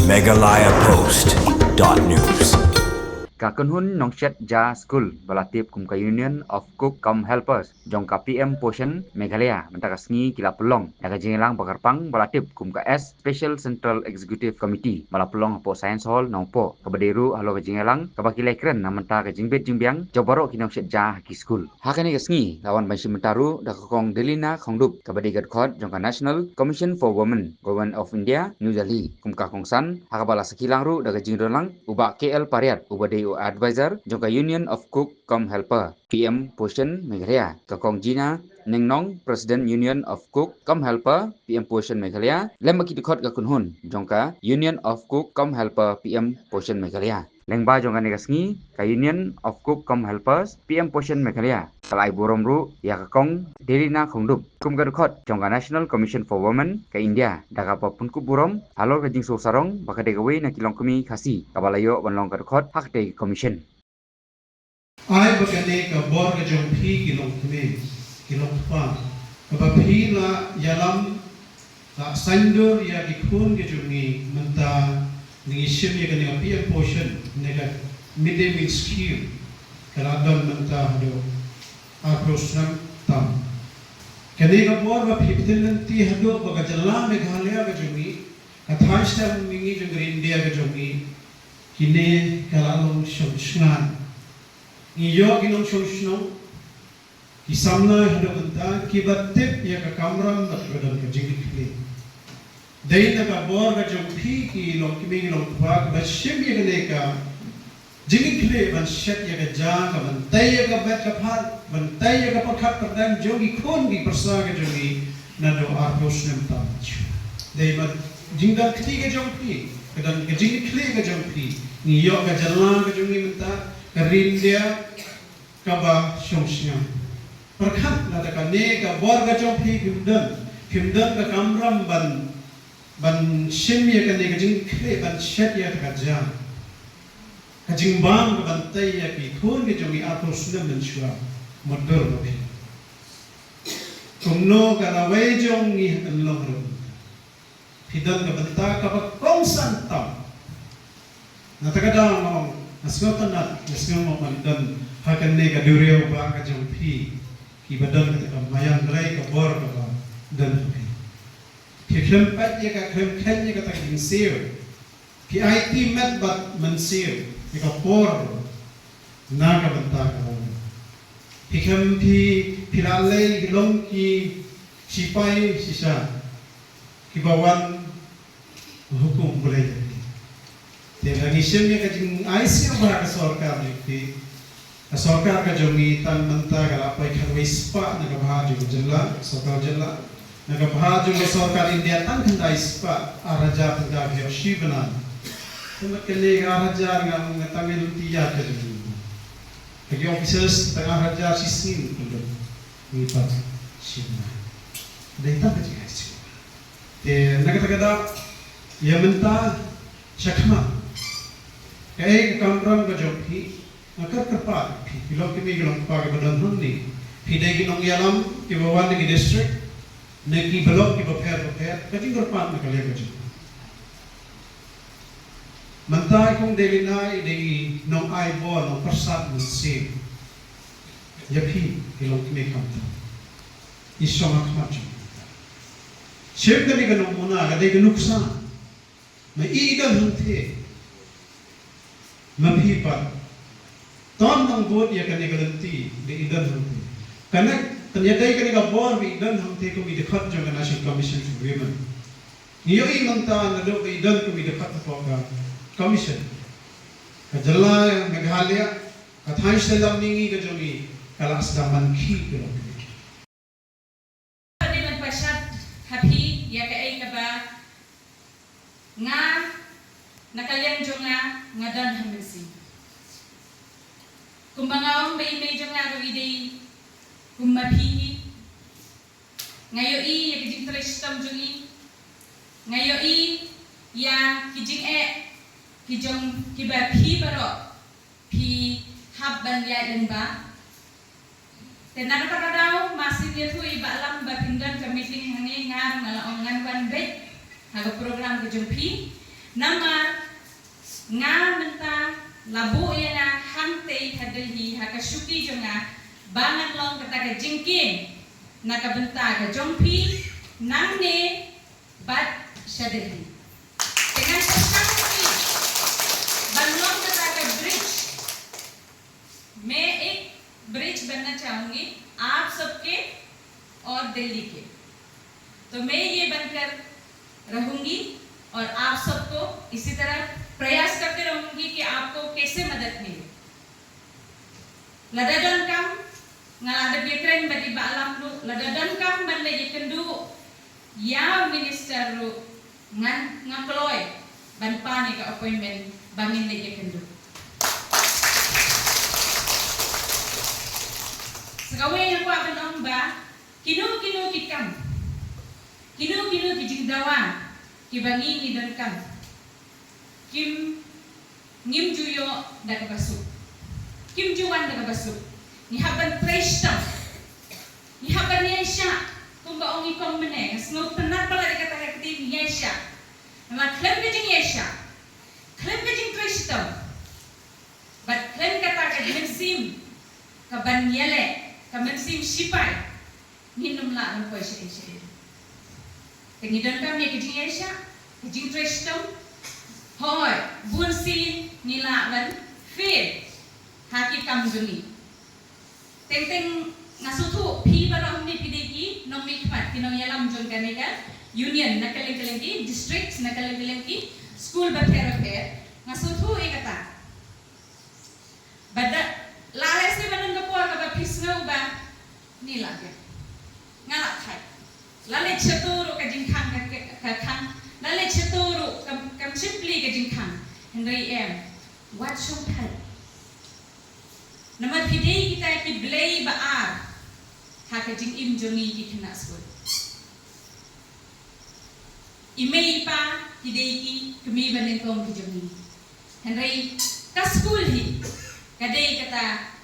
megalayapost.news. Kakunhun Nongchet Ja School Balatip Kumka Union of Cook Come Helpers Jongka PM Portion Meghalaya Mentakasngi Kila Pelong Naga Jingelang Bakarpang Balatip Kumka S Special Central Executive Committee Malapelong Po Science Hall Nongpo Kabadiru Halo Ka Jingelang Kabakilai Kren Namenta Ka Jingbet Jingbiang Jobaro Ki Nongchet Ja Haki School Hakani Kasngi Lawan Bansi Mentaru Dakakong Delina Khongdup Kabadi Gadkhot Jongka National Commission for Women Government of India New Delhi Kumka Kongsan Hakabala Sekilang Ru Daga Jingdolang Ubak KL Pariat Ubade Advisor Jongka Union of Cook Come Helper PM Portion Meghalaya Kakong Jina Nengnong President Union of Cook Come Helper PM Portion Meghalaya Lembaki Dikot Kakunhun Jongka Union of Cook Come Helper PM Portion Meghalaya Lengba Jongka Negasngi Ka Union of Cook Come Helpers PM Portion Meghalaya Kalai Boromru Ya Kakong Delina Khongdup Kumka Dikot Jongka National Commission for Women Ka India Dakapa Punkup Burom Halo Ka Jing Sarong Bakadegawe na Kilong Kumi Khasi Kabalayo Banlong Ka Dikot Hakde Commission ai bakane ka bor ka jong phi kilong kme kilong pa ka phi la yalam la sandur ya dikhun ke jungi menta ni shim ya kane PM portion ne ka midday meal scheme kala don menta do a program tam kane ka bor ba phi bitin ti hado ba jalla meghalaya ka jungi athashta mingi jung India ka jungi kine kala long shungan iyo ginong solution ki samna hado banta ki batte ya ka kamram na prodan ka jingikli dai na ka bor ka jumpi ki long ki mi long pa ba shim ya ne ka jingikli ban shet ya ka ja ka ban tai ya ka bet ka phat ban tai ya ka pakhat pradan jogi khon gi prasa ka jogi na do arposnem ta dai ma jinga kti ka jumpi kadan ka jingikli ka jumpi ni yo ka jalna ka jogi menta Rindia kaba syongsnya perkat nada kane ka borga jompi himdan ka kamram ban shimya kane ka jing khle ban shetya ka ja ka jing bang ka ban tay ya ki thon ke jogi ato sunam nan shwa modor lobi kumno ka na wei jong ni an long ro hidan ka banta ka ba kongsan tam nata ka dang Asgotan na asgom mo mandan hakan ne ka dureo ba ka jompi ki badan ka mayan drai ka bor ka ba dan pi ki klem pat ye ka klem khen ye ka ta kin seo ki IT met bat man seo ki ka por na ka banta ka ba ki klem pi pirale long ki sipai sisa ki bawan hukum boleh Tengah nisem ni kajing ICU berapa sorkar ni, sorkar kajongi tan menta kalau apa ikan wispa naga bahaju jela, sorkar jela, naga bahaju sorkar India tan kena ispa araja tengah biasa benar. Cuma kene araja ngam ngetamil tiya kajongi. Bagi officers tengah araja sisin untuk ni pat sibna. Dah tak kajing ICU. Naga tagada ya menta syakma. Kaya kamram ka jompi akar kerpa pilok kimi gelong pa ka badan hundi pidai ginong yalam ki bawan ki district ne ki blok ki bapher kating kerpa na kale ka jom mantai kong delina idei nong ai bo nong persat mensi yapi pilok kimi kamta isong akmat jom shem kani ganong muna kadai ganuksa ma idan hunte Mapipat, ton ng buat ya kani galanti di idan hanti. Karena ternyata kani kabor di idan hanti kung idekhat jo ka National Commission for Women. Niyo imang ta na do ka idan kung idekhat po ka commission. Kajala Meghalaya kathai selam ningi ka jomi kalas daman ki ko. Pwede magpasyat happy ya kay ka ba nga nakaliang jo nga dan hamensi. Kumbangaong may medyo nga ide kumapihi. Ngayo ya kijing trestam jungi. Ngayo ya kijing kijong kibapi baro pi habban ya ba. Tenaga kadao masih dia tu iba lam ba pindan ka meeting hangi ngar ngalaong ngan ban bet haga program kijong pi nama nga menta labu yana hante hadalhi hakashuki jonga bangat long kata ka jingkin nakabenta ka jompi nangne bat shadalhi dengan persangki banlong kata ka bridge मैं एक ब्रिज बनना चाहूंगी आप सबके और दिल्ली के, तो मैं ये बनकर रहूंगी और आप सबको इसी तरह प्रयास करते रहूंगी कि आपको कैसे मदद मिले. Ladadan kam ngalada biekren bagi balam lu ladadan kam banda yekendu ya minister lu ngakloy ban pani ka appointment bangin le yekendu. Sekawin yang kuat benong ba, kinu kikam, kinu kijingdawan, kibangi ni dan kam, kim ngim juyo dak basuk, kim juwan dak basuk, ni haban preshtam, ni haban yesha, kumba ongi kom meneng, snow penat pala dikata ketim yesha, nama klem kejing yesha, klem kejing preshtam, bat klem kata kejing sim, kaban yele. Kamen sipai minum la ng pwede siya. Kengidon kami kejing Asia, kejing Tristom, hoy bunsin nilawan fail haki kamjuni. Teng ngasutu pi barang ni pidiki nong mikmat kinong yalam jon kanega union nakaling districts nakaling school bakher ngasutu ikata. Bada lalas ni manang kapwa ka pisngaw ba nila ka ngalak hay lale chaturo ka jingkhang ka khang lale chaturo kam simply ka jingkhang henry what should help namat hidei kita ki blay baar ha ka jing im jongi ki khna school email pa hidei ki kami banen kom ki jongi henry ka school hi kadai kata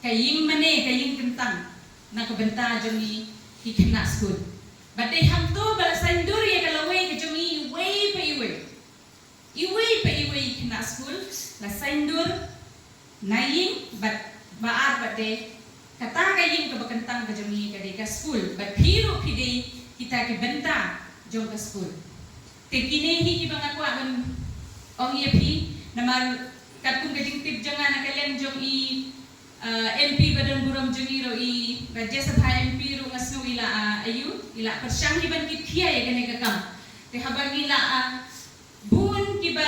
kaying mane kaying kentang nakabenta jongi hikna school badai hamto bala sandur ya kalaway ka jongi iway pa hikna school la sandur naying bat baar badai kata kaying ka bakentang ka jongi kadai ka school bat hiro pidei kita ki benta jong ka school tekinehi ki bang aku akan ong yepi namar katung kajing tip jangan nak kalian jom MP badan buram jengiro Rajya Sabha MP ro ngasno ila ayu ila persyang hiban kitia ya kene kakam te habang ila bun kiba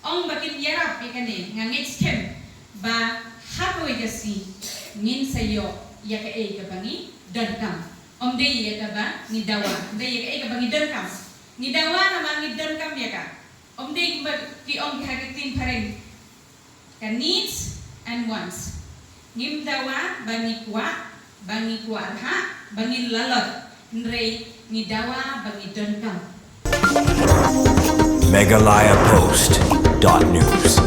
ong bakin yarap ya kene ngangit stem ba hapoy gasi ngin sayo ya ka kabangi dankam om de ya ka ba ni dawa de ya ka kabangi dankam ni dawa na mangi dankam ya ka om de ki om hagitin pareng ka needs and wants. Ngim dawa bangi kuat ha bangi lalot nrei ni dawa bangi donkam. Megalayapost.news